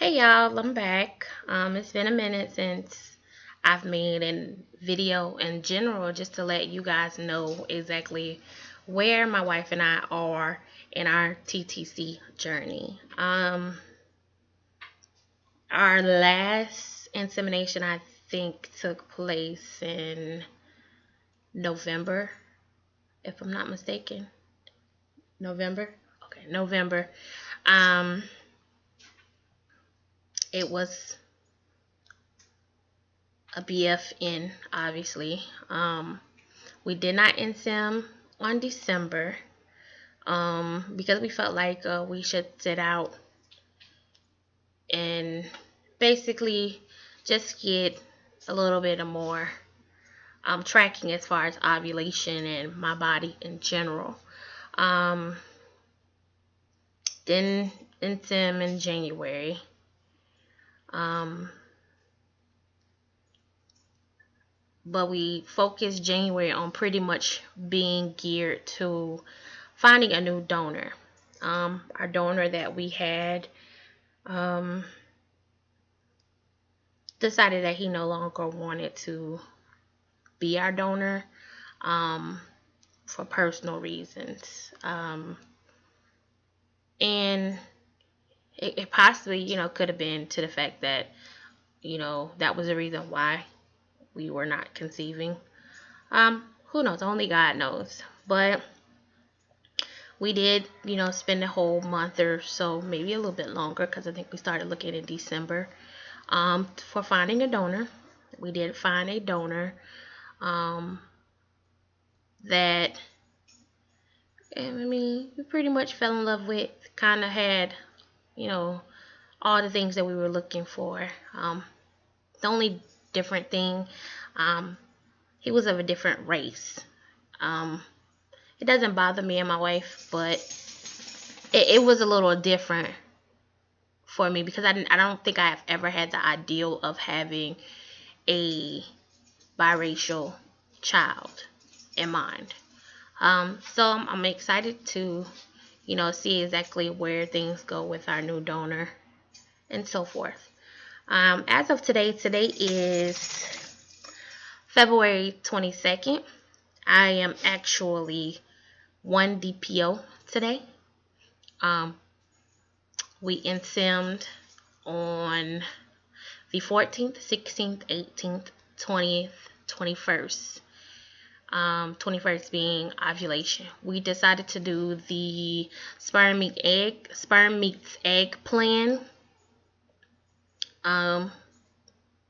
Hey y'all, I'm back. It's been a minute since I've made a video in general just to let you guys know exactly where my wife and I are in our TTC journey. Our last insemination I think took place in November, if I'm not mistaken. November? Okay, November. Um, it was a BFN, obviously. We did not insim on December because we felt like we should sit out and basically just get a little bit of more tracking as far as ovulation and my body in general. Um, then insim in January. Um, but we focused January on pretty much being geared to finding a new donor. Our donor that we had um, decided that he no longer wanted to be our donor um, for personal reasons. And it possibly, could have been to the fact that, that was the reason why we were not conceiving. Who knows? Only God knows. But we did, spend a whole month or so, maybe a little bit longer, because I think we started looking in December for finding a donor. We did find a donor um, that, we pretty much fell in love with, kind of had, you know, all the things that we were looking for. The only different thing, um, he was of a different race. Um, it doesn't bother me and my wife, but it was a little different for me because I don't think I've ever had the ideal of having a biracial child in mind. So I'm excited to, see exactly where things go with our new donor and so forth. As of today is February 22nd. I am actually one DPO today. Um, we insemed on the 14th, 16th, 18th, 20th, 21st. 21st being ovulation. We decided to do the sperm meets egg plan.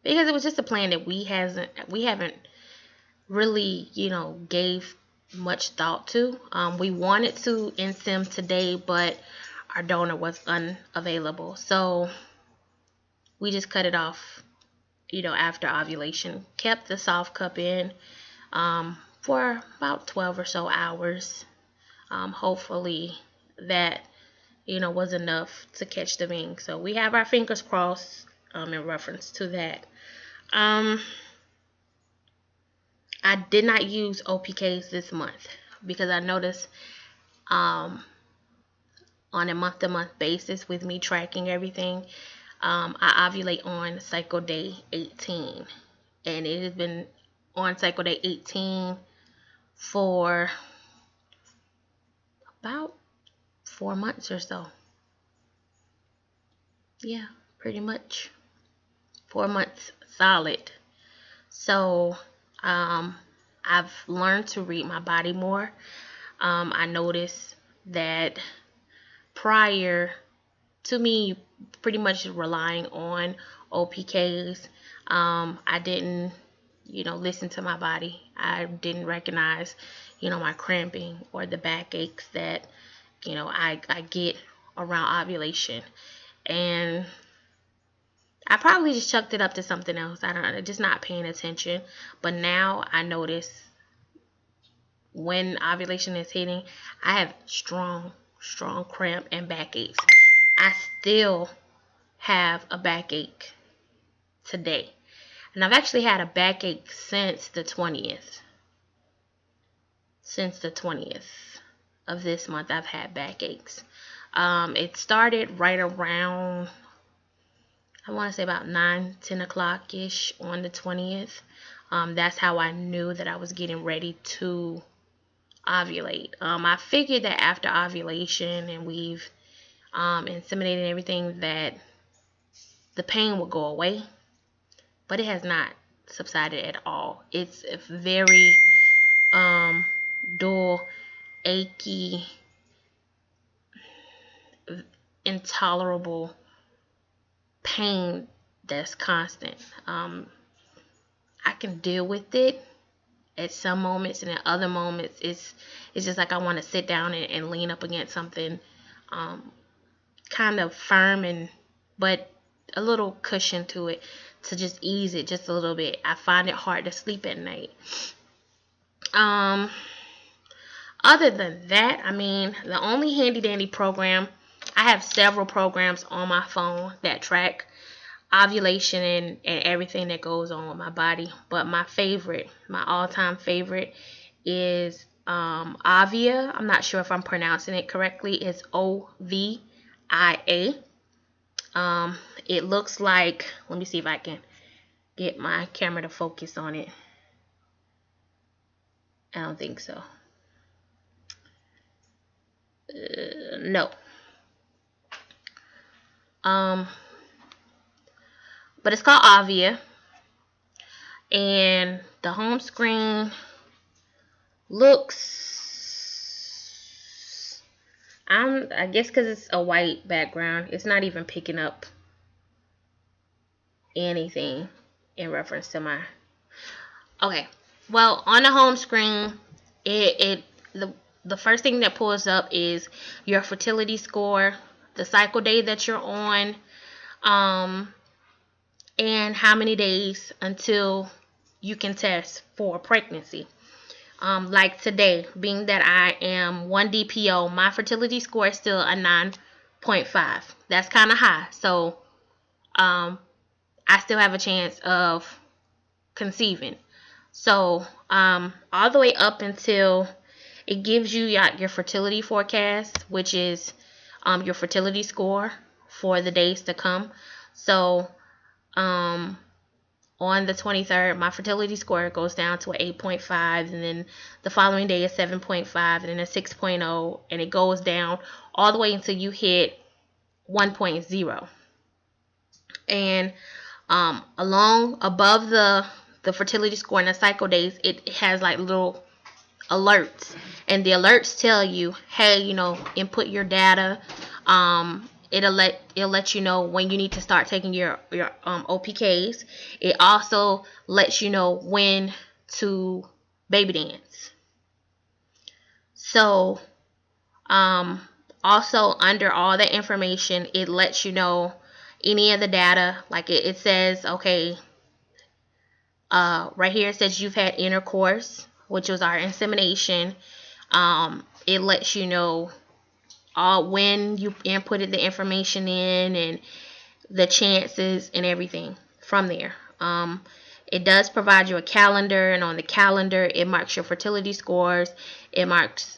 Because it was just a plan that we haven't really, gave much thought to. We wanted to insim today, but our donor was unavailable. So we just cut it off, after ovulation. Kept the soft cup in for about 12 or so hours. Hopefully that, was enough to catch the ring. So we have our fingers crossed in reference to that. I did not use OPKs this month because I noticed on a month-to-month basis with me tracking everything, I ovulate on cycle day 18. And it has been on cycle day 18 for about 4 months or so. Yeah, pretty much 4 months solid. So I've learned to read my body more. I noticed that prior to me pretty much relying on OPKs, I didn't, listen to my body. I didn't recognize, my cramping or the backaches that, I get around ovulation. And I probably just chucked it up to something else. I don't know, just not paying attention. But now I notice when ovulation is hitting, I have strong cramp and backaches. I still have a backache today. And I've actually had a backache since the 20th. Since the 20th of this month, I've had backaches. It started right around I want to say about 9-10 o'clock ish on the 20th. That's how I knew that I was getting ready to ovulate. I figured that after ovulation and we've inseminated everything that the pain would go away, but it has not subsided at all. It's a very dull, achy, intolerable pain that's constant. I can deal with it at some moments, and at other moments it's just like I want to sit down and lean up against something kind of firm and but a little cushion to it to just ease it just a little bit. I find it hard to sleep at night. Other than that, I mean, the only handy dandy program, I have several programs on my phone that track ovulation and everything that goes on with my body, but my all-time favorite is Ovia. I'm not sure if I'm pronouncing it correctly. It's OVIA. It looks like, let me see if I can get my camera to focus on it. I don't think so. No. But it's called Ovia, and the home screen looks, I guess because it's a white background, it's not even picking up anything in reference to my, okay, well, on the home screen, the first thing that pulls up is your fertility score, the cycle day that you're on, and how many days until you can test for pregnancy. Like today, being that I am 1 DPO, my fertility score is still a 9.5. That's kind of high. So I still have a chance of conceiving. So all the way up until it gives you your fertility forecast, which is your fertility score for the days to come. So on the 23rd, my fertility score goes down to an 8.5, and then the following day is 7.5, and then a 6.0, and it goes down all the way until you hit 1.0. And along above the fertility score and the cycle days, it has like little alerts, and the alerts tell you, hey, input your data. It'll let you know when you need to start taking your OPKs. It also lets you know when to baby dance. So also under all the information, it lets you know any of the data. Like it says, okay, right here it says you've had intercourse, which was our insemination. It lets you know when you inputted the information in and the chances and everything from there. It does provide you a calendar, and on the calendar it marks your fertility scores. It marks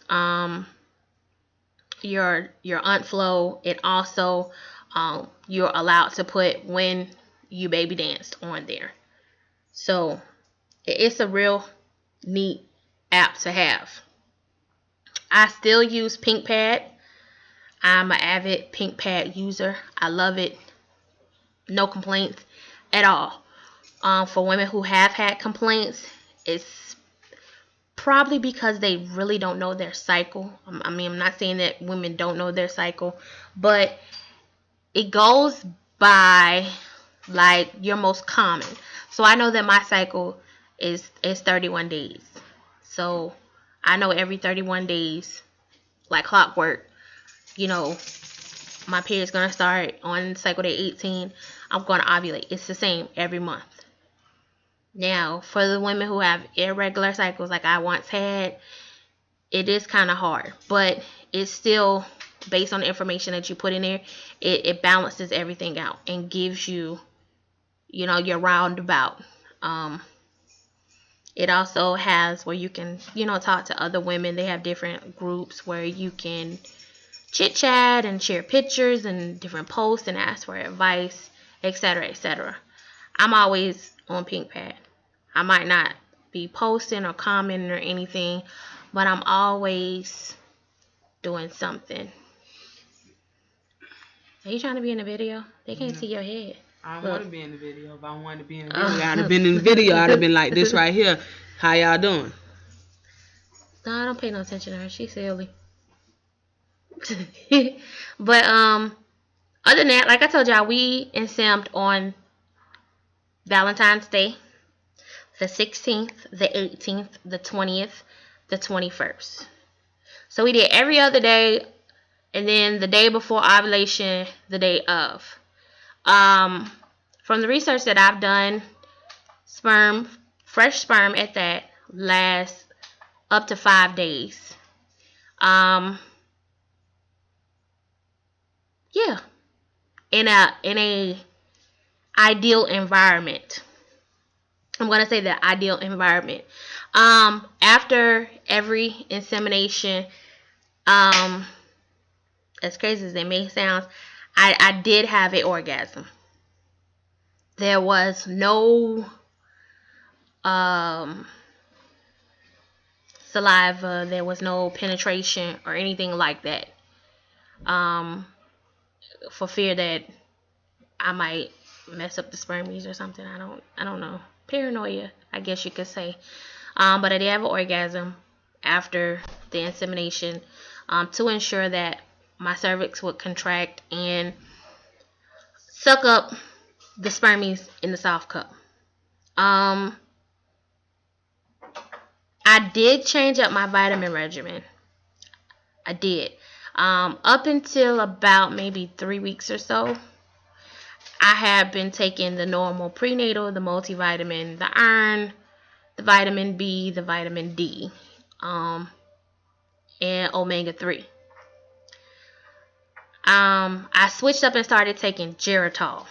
your UNT flow. It also you're allowed to put when you baby danced on there. So it's a real neat app to have. I still use PinkPad. I'm an avid PinkPad user. I love it. No complaints at all. For women who have had complaints, it's probably because they really don't know their cycle. I mean, I'm not saying that women don't know their cycle, but it goes by like your most common. So I know that my cycle is 31 days. So I know every 31 days, like clockwork, my period's going to start on cycle day 18. I'm going to ovulate. It's the same every month. Now, for the women who have irregular cycles like I once had, it is kind of hard. But it's still, based on the information that you put in there, it balances everything out and gives you, your roundabout. It also has where you can, talk to other women. They have different groups where you can chit chat and share pictures and different posts and ask for advice etc., etc. I'm always on Pink Pad. I might not be posting or commenting or anything, but I'm always doing something. Are you trying to be in the video? They can't see your head. I don't want to be in the video. If I wanted to be in the video, I'd have been in the video. I'd have been like this right here. How y'all doing? No, I don't pay no attention to her. She's silly. But other than that, like I told y'all, we ensembled on Valentine's Day, the 16th, the 18th, the 20th, the 21st. So we did every other day, and then the day before ovulation, the day of. From the research that I've done, fresh sperm at that, lasts up to 5 days. Yeah, in a ideal environment. I'm gonna say the ideal environment. After every insemination, as crazy as it may sound, I did have an orgasm. There was no saliva, there was no penetration or anything like that. For fear that I might mess up the spermies or something. I don't know. Paranoia, I guess you could say. But I did have an orgasm after the insemination, to ensure that my cervix would contract and suck up the spermies in the soft cup. I did change up my vitamin regimen. I did. Up until about maybe 3 weeks or so, I have been taking the normal prenatal, the multivitamin, the iron, the vitamin B, the vitamin D, and omega-3. I switched up and started taking Geritol.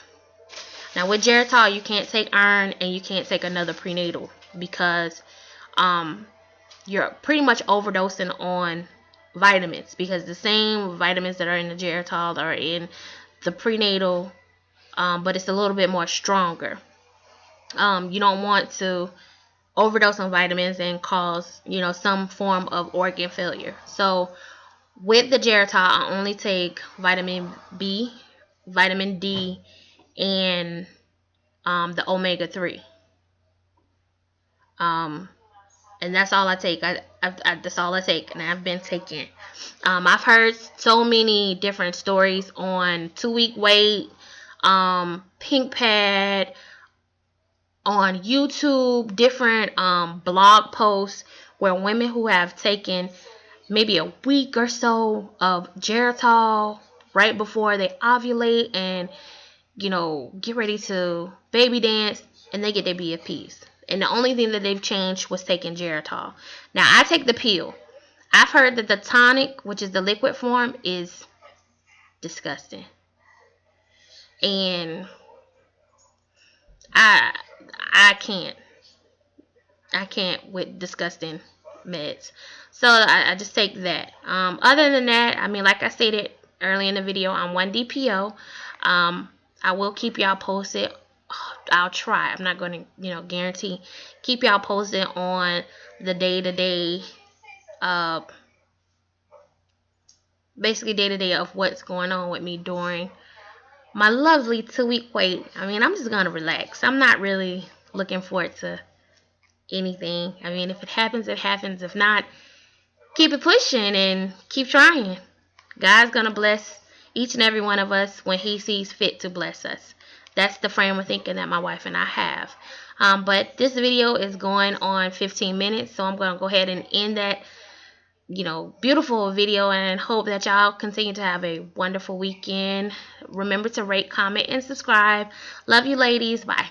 Now with Geritol, you can't take iron and you can't take another prenatal because you're pretty much overdosing on vitamins, because the same vitamins that are in the Geritol are in the prenatal, but it's a little bit more stronger. You don't want to overdose on vitamins and cause, some form of organ failure. So with the Geritol, I only take vitamin B, vitamin D, and the omega-3. And that's all I take. That's all I take, and I've been taking. I've heard so many different stories on 2-week wait, Pink Pad, on YouTube, different blog posts where women who have taken maybe a week or so of Geritol right before they ovulate and get ready to baby dance, and they get their BFPs. And the only thing that they've changed was taking Geritol. Now, I take the pill. I've heard that the tonic, which is the liquid form, is disgusting. And I can't with disgusting meds. So I just take that. Other than that, like I stated early in the video, I'm 1DPO. I will keep y'all posted. I'll try. I'm not going to, guarantee. Keep y'all posted on the day-to-day, basically day-to-day of what's going on with me during my lovely 2-week wait. I'm just going to relax. I'm not really looking forward to anything. If it happens, it happens. If not, keep it pushing and keep trying. God's going to bless each and every one of us when he sees fit to bless us. That's the frame of thinking that my wife and I have. But this video is going on 15 minutes, so I'm going to go ahead and end that, beautiful video, and hope that y'all continue to have a wonderful weekend. Remember to rate, comment, and subscribe. Love you, ladies. Bye.